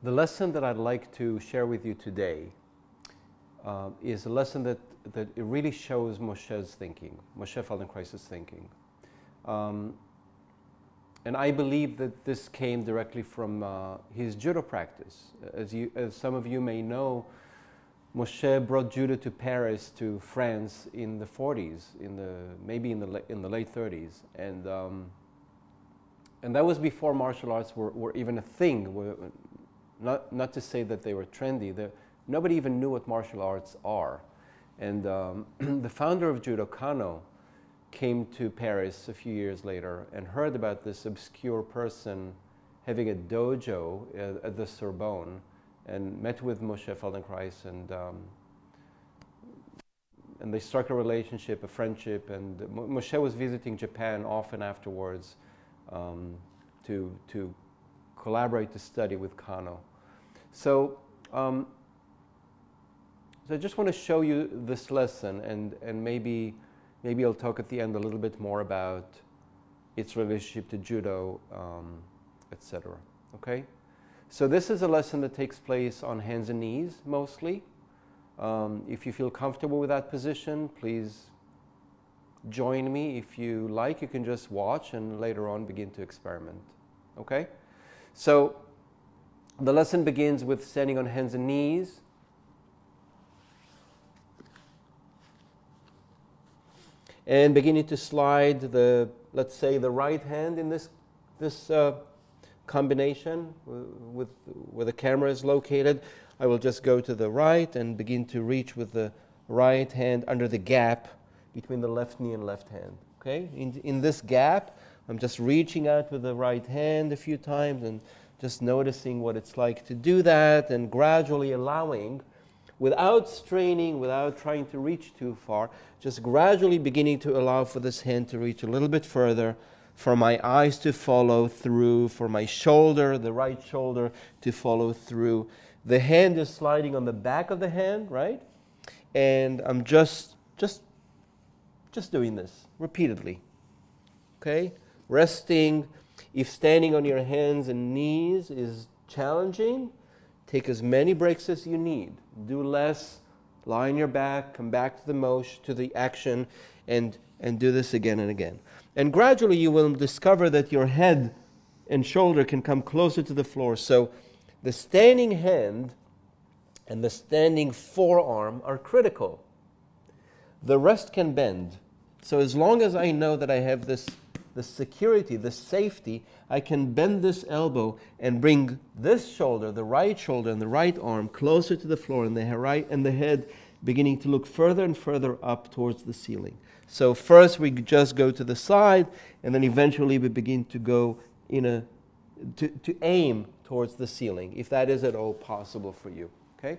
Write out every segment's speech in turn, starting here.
The lesson that I'd like to share with you today is a lesson that it really shows Moshe's thinking, Moshe Feldenkrais' thinking. And I believe that this came directly from his Judo practice. As some of you may know, Moshe brought Judo to Paris, to France, in the 40s, maybe in the late 30s, and that was before martial arts were even a thing. Not to say that they were trendy. Nobody even knew what martial arts are. And the founder of Judo, Kano, came to Paris a few years later and heard about this obscure person having a dojo at the Sorbonne, and met with Moshe Feldenkrais, and they struck a relationship, a friendship, and Moshe was visiting Japan often afterwards to collaborate, to study with Kano. So I just want to show you this lesson, and maybe I'll talk at the end a little bit more about its relationship to Judo, etc. Okay? So this is a lesson that takes place on hands and knees, mostly. If you feel comfortable with that position, please join me. If you like, you can just watch and later on begin to experiment. Okay? So the lesson begins with standing on hands and knees. And beginning to slide let's say the right hand in this combination with where the camera is located. I will just go to the right and begin to reach with the right hand under the gap between the left knee and left hand. Okay? In this gap, I'm just reaching out with the right hand a few times and just noticing what it's like to do that, and gradually allowing, without straining, without trying to reach too far, just gradually beginning to allow for this hand to reach a little bit further, for my eyes to follow through, for my shoulder, the right shoulder, to follow through. The hand is sliding on the back of the hand, right? And I'm just doing this repeatedly. Okay? Resting. If standing on your hands and knees is challenging, take as many breaks as you need. Do less. Lie on your back. Come back to the motion, to the action, and do this again and again. And gradually you will discover that your head and shoulder can come closer to the floor. So the standing hand and the standing forearm are critical. The rest can bend. So as long as I know that I have this security, this safety, I can bend this elbow and bring this shoulder, the right shoulder and the right arm, closer to the floor, and the head beginning to look further and further up towards the ceiling. So first we just go to the side, and then eventually we begin to go to aim towards the ceiling, if that is at all possible for you. Okay?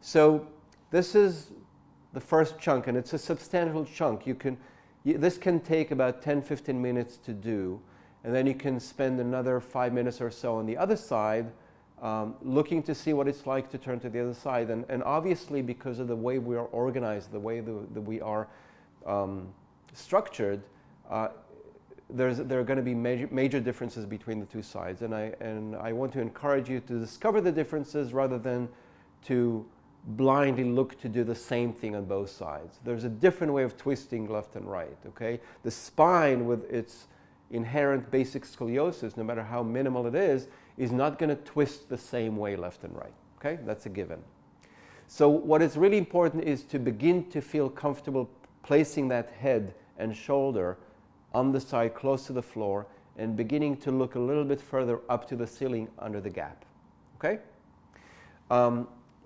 So this is the first chunk, and it's a substantial chunk. This can take about 10-15 minutes to do, and then you can spend another 5 minutes or so on the other side, looking to see what it's like to turn to the other side. And obviously, because of the way we are organized, the way that we are structured, there are going to be major differences between the two sides. And I want to encourage you to discover the differences rather than to blindly look to do the same thing on both sides. There's a different way of twisting left and right. Okay, the spine with its inherent basic scoliosis, no matter how minimal it is not going to twist the same way left and right. Okay, that's a given. So what is really important is to begin to feel comfortable placing that head and shoulder on the side close to the floor, and beginning to look a little bit further up to the ceiling under the gap. Okay?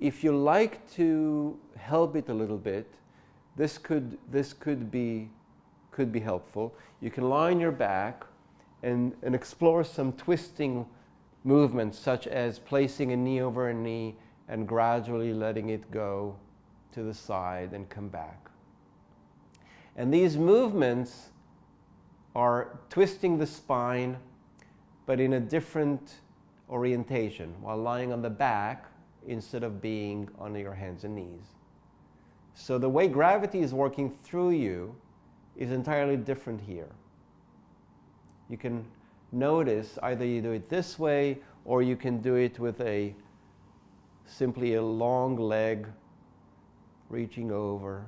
If you like to help it a little bit, this could be helpful. You can lie on your back and explore some twisting movements, such as placing a knee over a knee and gradually letting it go to the side and come back. And these movements are twisting the spine, but in a different orientation, while lying on the back instead of being on your hands and knees. So the way gravity is working through you is entirely different here. You can notice either you do it this way, or you can do it with a simply a long leg reaching over.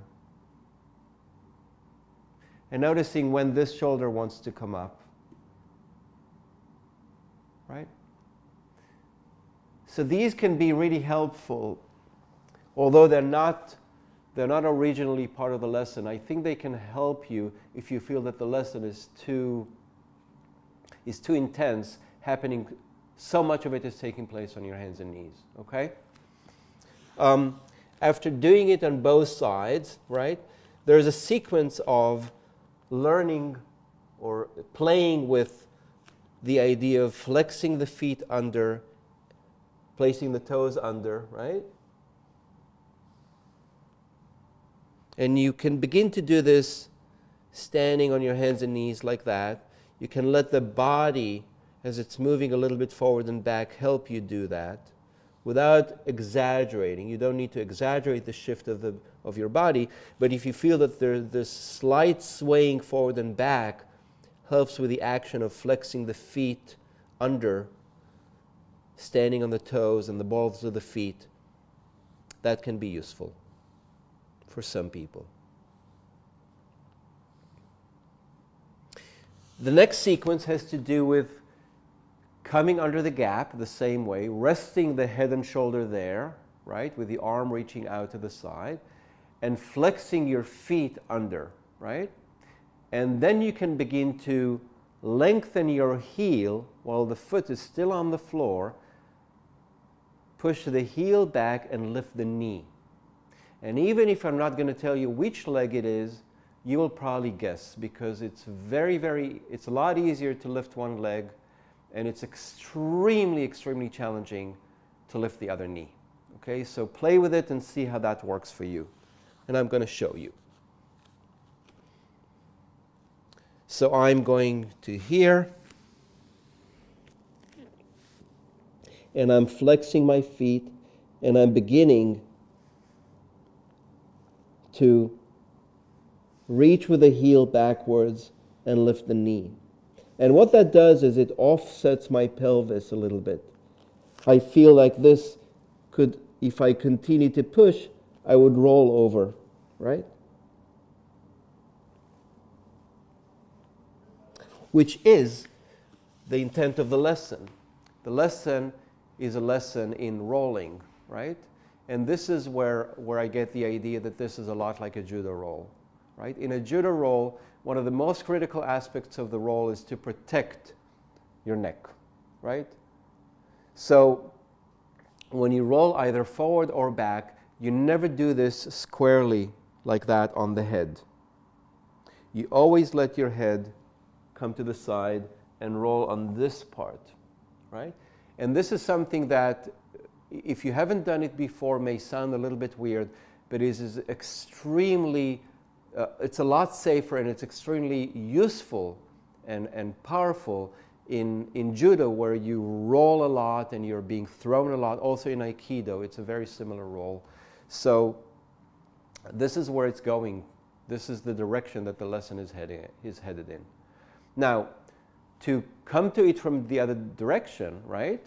And noticing when this shoulder wants to come up. Right? So these can be really helpful, although they're not originally part of the lesson. I think they can help you if you feel that the lesson is too intense, happening, so much of it is taking place on your hands and knees, okay? After doing it on both sides, right, there's a sequence of learning or playing with the idea of flexing the feet under, placing the toes under, right? And you can begin to do this standing on your hands and knees like that. You can let the body, as it's moving a little bit forward and back, help you do that without exaggerating. You don't need to exaggerate the shift of your body, but if you feel that this slight swaying forward and back helps with the action of flexing the feet under, standing on the toes and the balls of the feet, that can be useful for some people. The next sequence has to do with coming under the gap the same way, resting the head and shoulder there, right, with the arm reaching out to the side, and flexing your feet under, right? And then you can begin to lengthen your heel while the foot is still on the floor, push the heel back and lift the knee. And even if I'm not going to tell you which leg it is, you will probably guess, because it's it's a lot easier to lift one leg, and it's extremely challenging to lift the other knee. Okay, so play with it and see how that works for you. And I'm going to show you. So I'm going to here, and I'm flexing my feet, and I'm beginning to reach with the heel backwards and lift the knee. And what that does is it offsets my pelvis a little bit. I feel like this could, if I continue to push, I would roll over, right? Which is the intent of the lesson. The lesson is a lesson in rolling, right? And this is where I get the idea that this is a lot like a judo roll, right? In a judo roll, one of the most critical aspects of the roll is to protect your neck, right? So when you roll either forward or back, you never do this squarely like that on the head. You always let your head come to the side and roll on this part, right? And this is something that, if you haven't done it before, may sound a little bit weird, but it is extremely, it's a lot safer, and it's extremely useful and powerful in judo, where you roll a lot and you're being thrown a lot. Also in aikido, it's a very similar roll. So this is where it's going. This is the direction that the lesson is headed in. Now, to come to it from the other direction, right?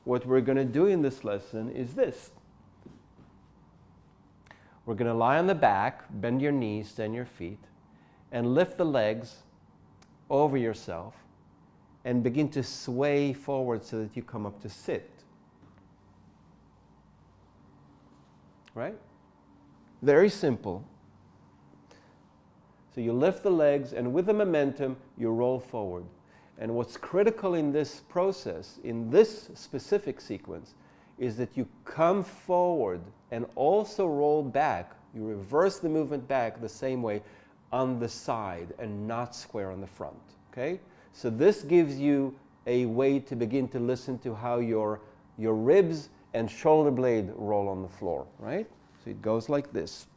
What we're going to do in this lesson is this. We're going to lie on the back, bend your knees, stand your feet, and lift the legs over yourself and begin to sway forward so that you come up to sit. Right? Very simple. So you lift the legs, and with the momentum, you roll forward. And what's critical in this process, in this specific sequence, is that you come forward and also roll back. You reverse the movement back the same way on the side and not square on the front. Okay? So this gives you a way to begin to listen to how your ribs and shoulder blade roll on the floor. Right? So it goes like this.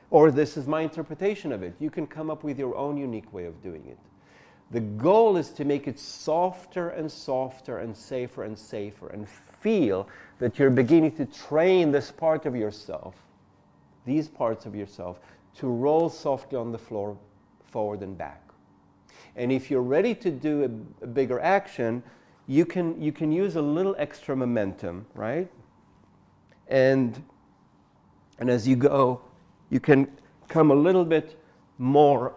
Or this is my interpretation of it. You can come up with your own unique way of doing it. The goal is to make it softer and softer and safer, and feel that you're beginning to train this part of yourself, these parts of yourself, to roll softly on the floor, forward and back. And if you're ready to do a bigger action, you can use a little extra momentum, right? And as you go, you can come a little bit more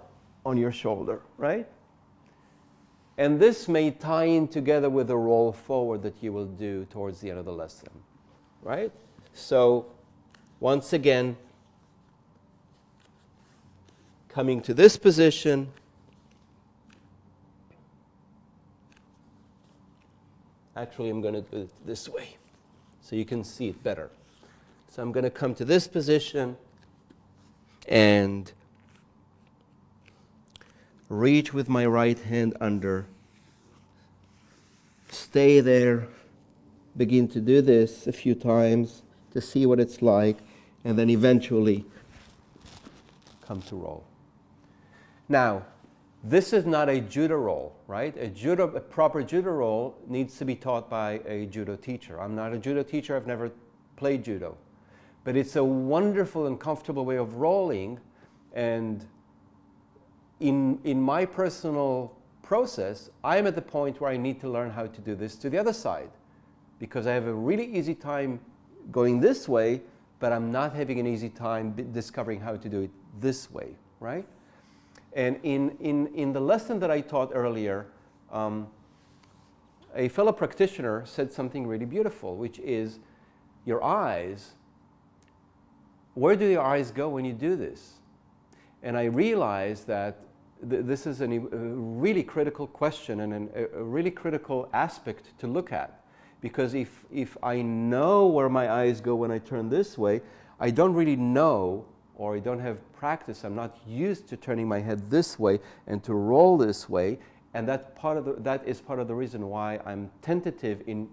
on your shoulder, right? And this may tie in together with the roll forward that you will do towards the end of the lesson, right? So once again, coming to this position, actually I'm going to do it this way so you can see it better. So I'm going to come to this position and reach with my right hand under, stay there, begin to do this a few times to see what it's like, and then eventually come to roll. Now, this is not a judo roll, right? A proper judo roll needs to be taught by a judo teacher. I'm not a judo teacher, I've never played judo. But it's a wonderful and comfortable way of rolling, and in my personal process, I'm at the point where I need to learn how to do this to the other side, because I have a really easy time going this way, but I'm not having an easy time discovering how to do it this way, right? And in the lesson that I taught earlier, a fellow practitioner said something really beautiful, which is your eyes. Where do your eyes go when you do this? And I realized that this is a really critical question and a really critical aspect to look at. Because if I know where my eyes go when I turn this way, I don't really know, or I don't have practice, I'm not used to turning my head this way and to roll this way, and that is part of the reason why I'm tentative in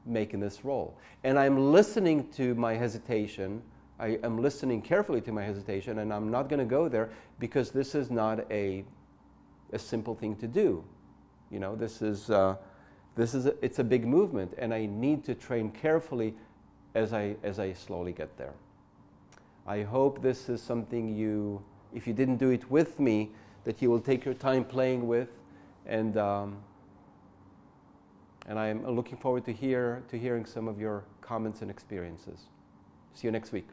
making this roll. And I'm listening to my hesitation, I am listening carefully to my hesitation, and I'm not going to go there because this is not a simple thing to do. You know, it's a big movement, and I need to train carefully as I slowly get there. I hope this is something if you didn't do it with me, that you will take your time playing with, and I'm looking forward to hearing some of your comments and experiences. See you next week.